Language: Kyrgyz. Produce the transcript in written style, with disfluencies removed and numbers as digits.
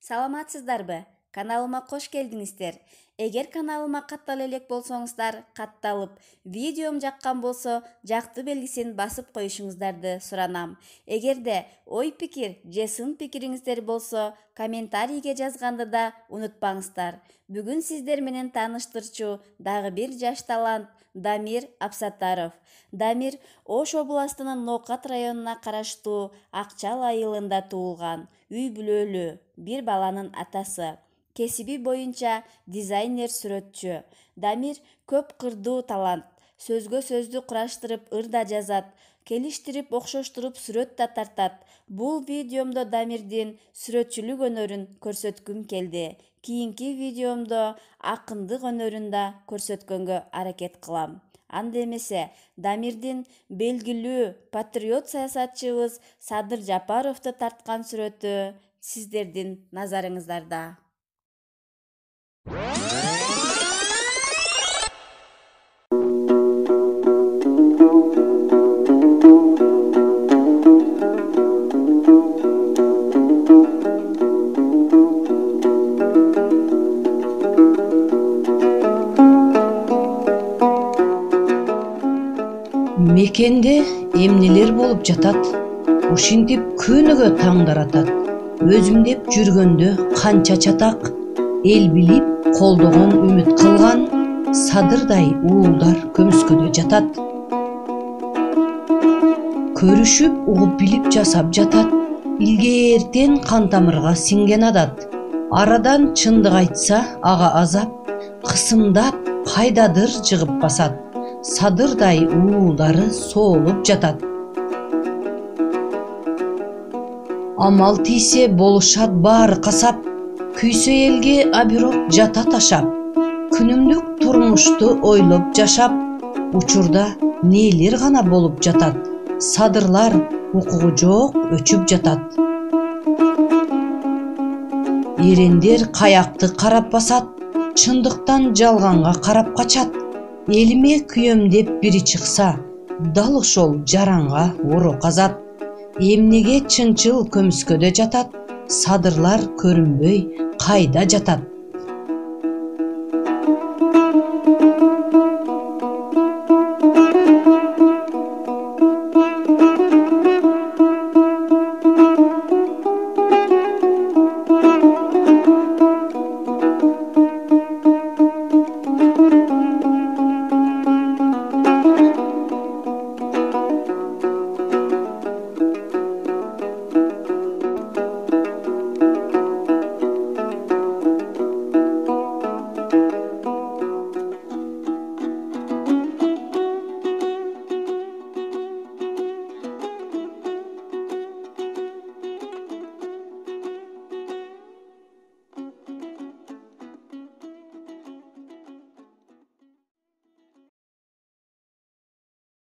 Саламатсыздарбы? Каналыма кош келдиңиздер. Эгер каналыма каттала элек болсоңуздар, катталып, видеом жаккан болсо, жакты белгисин басып коюшуңуздарды суранам. Эгерде ой-пикир же сын пикириңиздер болсо, комментарийге жазганды да унутпаңыздар. Бүгүн сиздер менен тааныштырчу дагы бир жаш талант Дамир Абсаттаров. Дамир Ош областынын Ноокат районуна караштуу Акчал айылында туулган, үй бүлөлүү, бир баланын атасы. Кесиби боюнча дизайнер сүрөтчү. Дамир көп кырдуу талант. Сөзгө сөздү кураштырып ыр да жазат, келиштирип окшоштуруп сүрөт да тартат. Бул видеомдо Дамирдин сүрөтчүлүк өнөрүн көрсөткүм келди. Кийинки видеомдо акындык өнөрүн да көрсөткөнгө аракет кылам. Анда эмесе Дамирдин белгилүү патриот саясатчыбыз Садыр Жапаровду тарткан сүрөтү сиздердин назарыңыздарда. Мекенде эмнелер болуп жатат, ушинтип күнүгө таңдаратат. Өзүм деп жүргөндө канча чатак, эл билип колдогон үмүт кылган, садырдай уулдар көмүскөдө жатат. Көрүшүп угуп билип жасап жатат, илгертен кан тамырга сиңген адат. Арадан чындык айтса ага азап, кысымдап кайдадыр жыгып басат. Садырдай уулдары соолуп жатат. Амал тийсе болушат баары касап, күйсө элге абирок жатат ашап. Күнүмдүк турмушту ойлоп жашап, учурда нелер гана болуп жатат. Садырлар укугу жок өчүп жатат. Эрендер каякты карап басат, чындыктан жалганга карап качат. Элиме күйөм деп бири чыкса, дал ошол жаранга оро казат. Эмнеге чынчыл көмүскөдө жатат, садырлар көрүнбөй кайда жатат.